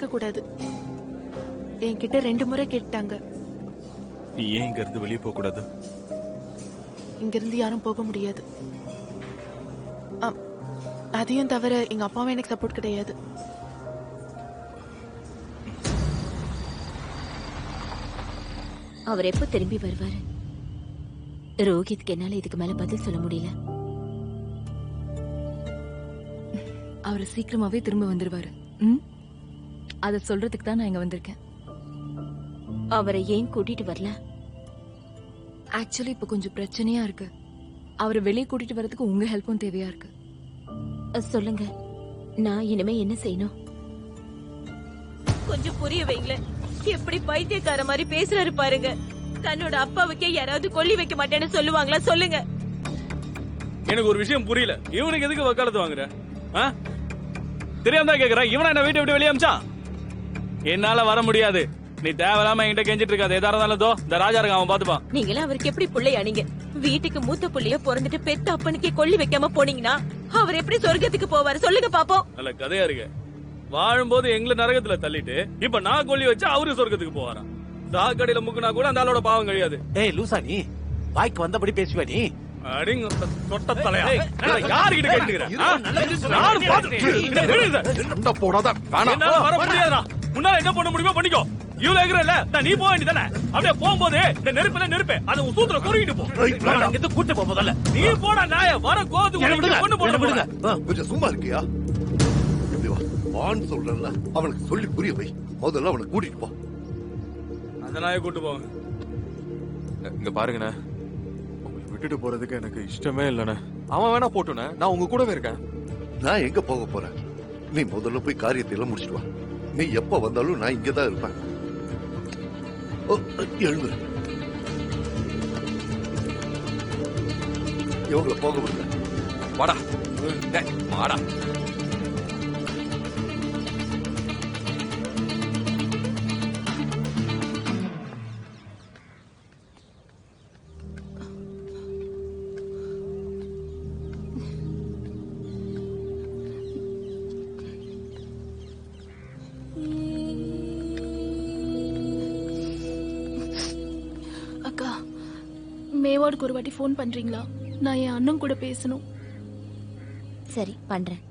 இருக்க கூடாது. என்கிட்ட 2 முறை கேட்டாங்க. நீ ஏன் இங்க இருந்து வெளியே போக கூடாது? இங்க இருந்து யாரும் போக முடியாது. அதையும் தவிர எங்க அப்பாவும் எனக்கு சப்போர்ட் கிடையாது. அவர் எப்ப திரும்பி வருவாரு? ரோஹித்க்கு என்னால இதுக்கு மேல பதில் சொல்ல முடியல. அவர் சீக்கிரமாவே திரும்ப வந்துருவாரு. அத சொல்றதுக்கு தான் நான் இங்க வந்திருக்கேன். அவரை ஏன் கூட்டிட்டு வரல? ஆக்சுவலி இப்ப கொஞ்சம் பிரச்சனையா இருக்கு. அவரை வெளியே கூட்டிட்டு வரதுக்கு உங்க ஹெல்ப்பும் தேவையா இருக்கு. சொல்லுங்க, நான் இனிமே என்ன செய்யணும்? கொஞ்சம் புரிய வைங்களேன். எப்படி பைத்தியக்கார மாதிரி பேசுறாரு பாருங்க. தன்னோட அப்பாவுக்கே யாராவது கொல்லி வைக்க மாட்டேன்னு சொல்லுவாங்களா? சொல்லுங்க. எனக்கு ஒரு விஷயம் புரியல. இவனுக்கு எதுக்கு வக்காலத்து வாங்குற? தெரியாம தான் கேக்குறேன். இவனை என்ன வீட்டை விட்டு வெளியே அமிச்சான்? என்னால வர முடியாது. நீ தேவையில்லாம என்கிட்ட கெஞ்சிட்டு இருக்காது. எதா இருந்தாலும் தோ இந்த ராஜா இருக்க, அவன் பாத்துப்பான். நீங்களா அவருக்கு எப்படி பிள்ளையா? நீங்க வீட்டுக்கு மூத்த புள்ளைய பிறந்துட்டு பெத்த அப்பனுக்கே கொல்லி வைக்காம போனீங்கன்னா அவர் எப்படி சொர்க்கத்துக்கு போவாரு? சொல்லுங்க பாப்போம். நல்ல கதையா இருக்கு. வாழும்போது எங்களை நரகத்துல தள்ளிட்டு இப்ப நான் கொல்லி வச்சு அவரு சொர்க்கத்துக்கு போவாராம். சாக்கடையில முக்குனா கூட அந்த ஆளோட பாவம் கழியாது. ஏய் லூசா, நீ வாய்க்கு வந்தபடி பேசுவ நீ. அடிங்க தொட்ட தலையா. யாருகிட்ட கேட்டுக்கிறேன்? வர முடியாதா? முன்னால என்ன பண்ண முடியுமோ பண்ணிக்கோ. இவ்வளவு இருக்கிறல்ல, நீ போக வேண்டியதானே? அப்படியே போகும்போது இந்த நெருப்பு அதை உன் சூத்திர குறுக்கிட்டு போ. கூட்டு போ முதல்ல. நீ போடா நாய. வர கோது கொண்டு போடுங்க. கொஞ்சம் சும்மா இருக்கியா? வான்னு சொல்றல, அவனுக்கு சொல்லி புரிய வை. முதல்ல அவனை கூட்டிட்டு போ. அந்த நாயை கூட்டு போங்க. இங்க பாருங்கண்ணே, உங்களை விட்டுட்டு போறதுக்கு எனக்கு இஷ்டமே இல்லைண்ணே. அவன் வேணா போட்டுண்ணே, நான் உங்க கூடவே இருக்கேன். நான் எங்க போக போறேன்? நீ முதல்ல போய் காரியத்தை எல்லாம் முடிச்சிட்டு வா. நீ எப்ப வந்தாலும் நான் இங்கதான் இருப்பேன். எழுது. இவங்களை போக விடுங்க. வாடா வாடா. அக்கா, மேவாடுக்கு ஒரு வாட்டி ஃபோன் பண்றீங்களா? நான் என் அண்ணன் கூட பேசணும். சரி, பண்றேன்.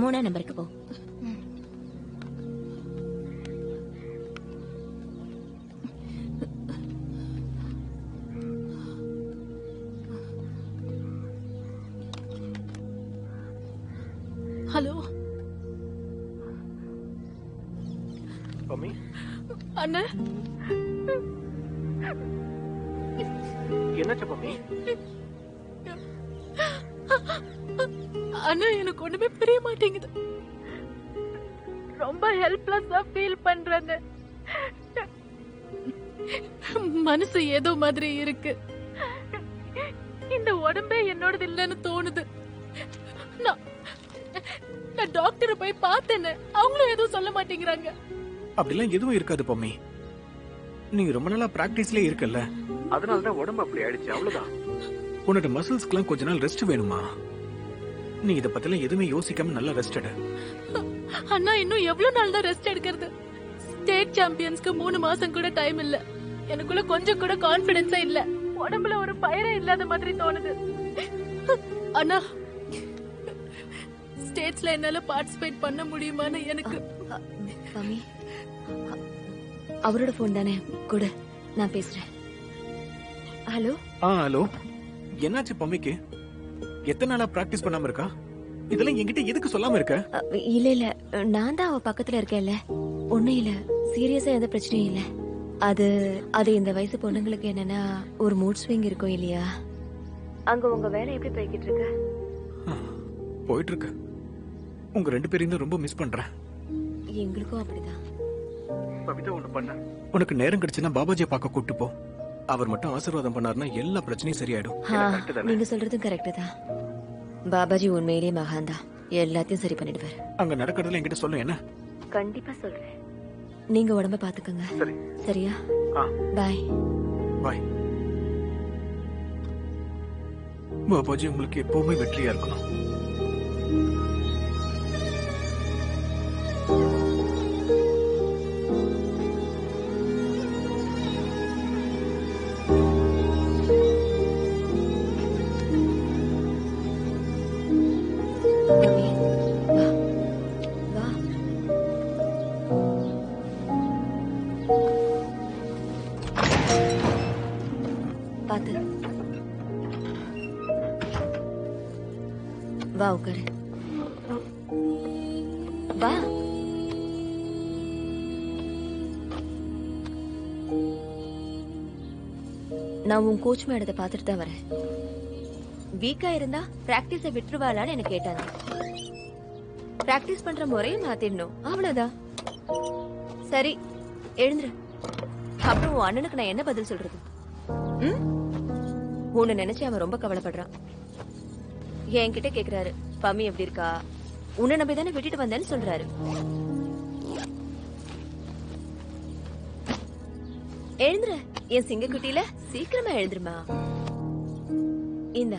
மூணாம் நம்பருக்கு போ. ஹலோ அண்ணா, என்னாச்சு பம்மி? அண்ணா, எனக்கு ஒண்ணுமே புரிய மாட்டேங்குது. ரொம்ப ஹெல்ப்லெஸ்ஸா ஃபீல் பண்றேன். மனசு ஏதோ மாதிரி இருக்கு. இந்த உடம்பே என்னோடது இல்லைன்னு தோணுது. நான் டாக்டரை போய் பார்த்தேன்னு அவங்களும் எதுவும் சொல்ல மாட்டேங்கிறாங்க. அப்படிலாம் எதுவும் இருக்காது பம்மி. நீங்க ரொம்ப நாளா பிராக்டிஸ்லயே இருக்கல்ல, அதனாலதான் உடம்பு அப்படி ஆயிடுச்சு. அவ்வளவுதான். உன்னோட மசில்ஸ்க்குலாம் கொஞ்ச நாள் ரெஸ்ட் வேணுமா? நீ இத பத்திலாம் எதுவுமே யோசிக்காம நல்லா ரெஸ்ட் எடு. அண்ணா, இன்னும் எவ்வளவு நாள் தான் ரெஸ்ட் எடுக்கிறது? ஸ்டேட் சாம்பியன்ஸ்க்கு 3 மாசம் கூட டைம் இல்ல. எனக்குள்ள கொஞ்சம் கூட கான்பிடன்ஸே இல்ல. உடம்புல ஒரு பயரே இல்லாத மாதிரி தோணுது. அண்ணா, ஸ்டேட்ஸ்ல என்னால பார்ட்டிசிபேட் பண்ண முடியுமான்னு எனக்கு. மம்மி, அவரோட போன் தானே, கூட நான் பேசுறேன். ஹலோ. ஹலோ. என்னாச்சு பம்மிக்கு? எத்தனை நாளா பிராக்டிஸ் பண்ணாம இருக்கா? இதெல்லாம் என்கிட்ட எதுக்கு சொல்லாம இருக்க? இல்ல, நான் தான் அவ பக்கத்துல இருக்கேன்ல. ஒண்ணும் இல்ல, சீரியஸா எந்த பிரச்சனையும் இல்ல. அது இந்த வயசு பொண்ணுங்களுக்கு என்னன்னா ஒரு மூட் ஸ்விங் இருக்கும் இல்லையா? அங்க உங்க வேலை எப்படி போய்கிட்டு இருக்கு? போயிட்டு இருக்கு. உங்க 2 பேரையும் தான் ரொம்ப மிஸ் பண்றேன். எங்களுக்கும் அப்படிதான். பவிதா, ஒண்ணு பண்ண, உனக்கு நேரம் கிடைச்சுன்னா பாபாஜியை பார்க்க கூட்டு போ. அவர் மட்டும் ஆசீர்வாதம் பண்ணாருன்னா எல்லா பிரச்சனையும் சரியாயிடும். நீங்க சொல்றதும் கரெக்ட் தான். பாபாஜி உண்மையிலேயே மகான் தான். எல்லாத்தையும் சரி பண்ணிடுவார். அங்க நடக்கிறதுல என்கிட்ட சொல்ல. என்ன? கண்டிப்பா சொல்றேன். நீங்க உடம்ப பாத்துக்கங்க. சரியா? பாய். பாய். பாபாஜி உங்களுக்கு எப்பவுமே வெற்றியா இருக்கணும். ரவி, வா. வா. பாத்து வா, உட்காரு. வா. நான் உன் கோச் மேடத்தை பார்த்துட்டு தான் வரேன். வீக்கா இருந்தா பிராக்டிஸ விட்டுருவாளான்னு எனக்கு கேட்டாங்க. பிராக்டிஸ் பண்ற முறையை மாத்திடணும், அவ்வளவுதான். சரி, எழுந்துரு. அப்புறம் உன் அண்ணனுக்கு நான் என்ன பதில் சொல்றது? ம்? உன்னை நினைச்சு அவன் ரொம்ப கவலைப்படுறான். என்கிட்ட கேக்குறாரு, பம்மி எப்படி இருக்கா, உன்னை நம்பி தானே விட்டுட்டு வந்தேன்னு சொல்றாரு. எழுந்துரு, என் சிங்கக்குட்டியில சீக்கிரமா எழுந்துருமா. இந்த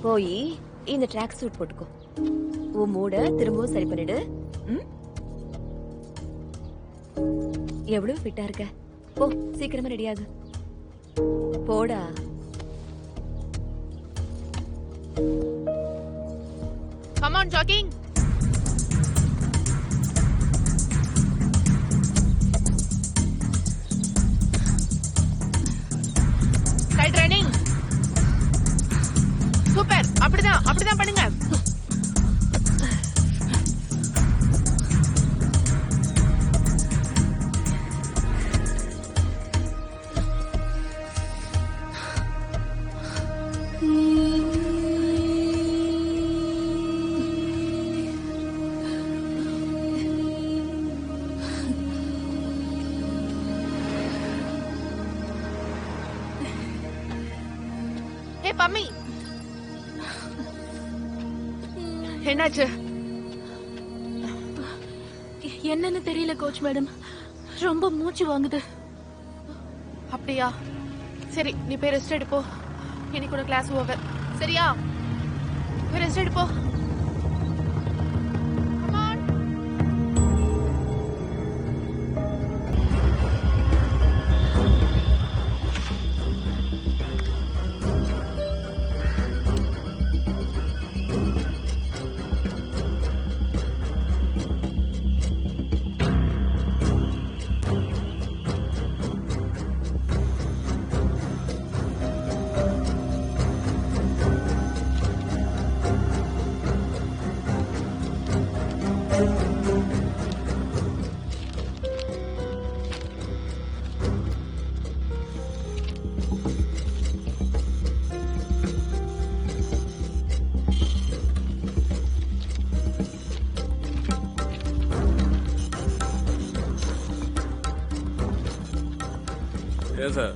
போய் இந்த ட்ராக் சூட் போட்டுக்கோ. உன் மூட திரும்பவும் சரி பண்ணிடு. ம்? எவ்வளவு ஃபிட்டா இருக்க. போ, சீக்கிரமா ரெடி ஆகு. போடா. Come on, jogging. Side running. Super. அப்படிதான் பண்ணுங்க. Hey, பம்மி. என்னாச்சு? என்னன்னு தெரியல கோச் மேடம், ரொம்ப மூச்சு வாங்குது. அப்படியா? சரி, நீ போய் ரெஸ்ட் எடுப்போ. இன்னைக்கு கூட கிளாஸ் ஓவர். சரியா? போய் ரெஸ்ட் எடுப்போ. Come on. ஏன் சார்,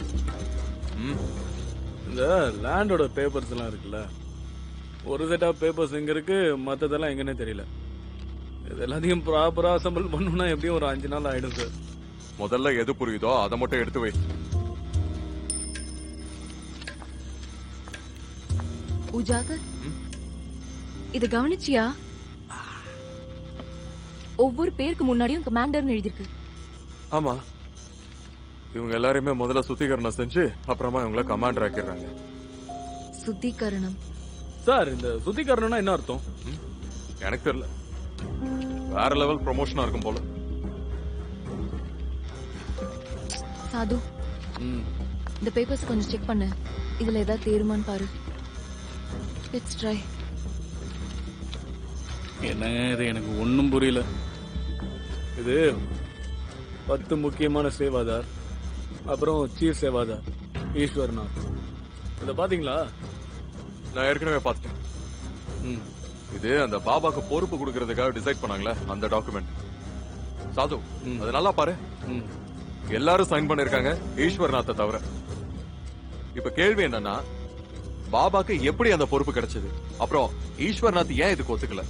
இந்த லேண்டோட பேப்பர்ஸ் எல்லாம் இருக்குல்ல, ஒரு செட் ஆஃப் பேப்பர்ஸ் எங்க இருக்கு, மத்ததெல்லாம் எங்கன்னே தெரியல. இது எல்லாத்தையும் ப்ராப்பரா அசம்பிள் பண்ணணும்னா எப்படியும் ஒரு 5 நாள் ஆயிடும் சார். முதல்ல எது புரியுதோ அதை மட்டும் எடுத்து வை. உஜாகர், இது கவனிச்சியா? ஒவ்வொரு பேருக்கு முன்னாடியும் கமாண்டர்னு எழுதிருக்கு. ஆமா, இவங்க எல்லாரையுமே முதல்ல சுத்திகரணம் செஞ்சு அப்புறமா இவங்கள கமாண்டர் ஆக்கிடுறாங்க. சுத்திகரணம் சார், இந்த சுத்திகரணம்னா என்ன அர்த்தம்? எனக்கு தெரியல, வேற லெவல் ப்ரொமோஷனா இருக்கும் போல. சாது, இந்த பேப்பர்ஸ் கொஞ்சம் செக் பண்ணு. இதுல ஏதாவது தேருமான்னு பாரு. Let's try. என்னங்க இது, எனக்கு ஒன்னும் புரியல. இது 10 முக்கியமான சேவாதார், அப்புறம் சீஃப் சேவாதார் ஈஸ்வர்நாத். இத பாத்தீங்களா? நான் ஏற்கனவே பார்த்துட்டேன். இது அந்த பாபாக்கு பொறுப்பு கொடுக்கறதுக்காக டிசைட் பண்ணாங்களே அந்த டாக்குமெண்ட். சாது, அது நல்லா பாரு. எல்லாரும் சைன் பண்ணிருக்காங்க ஈஸ்வர்நாத்தை தவிர. இப்ப கேள்வி என்னன்னா, பாபாக்கு எப்படி அந்த பொறுப்பு கிடைச்சது? அப்புறம் ஈஸ்வர்நாத் ஏன் இதுக்கு ஒத்துக்கல?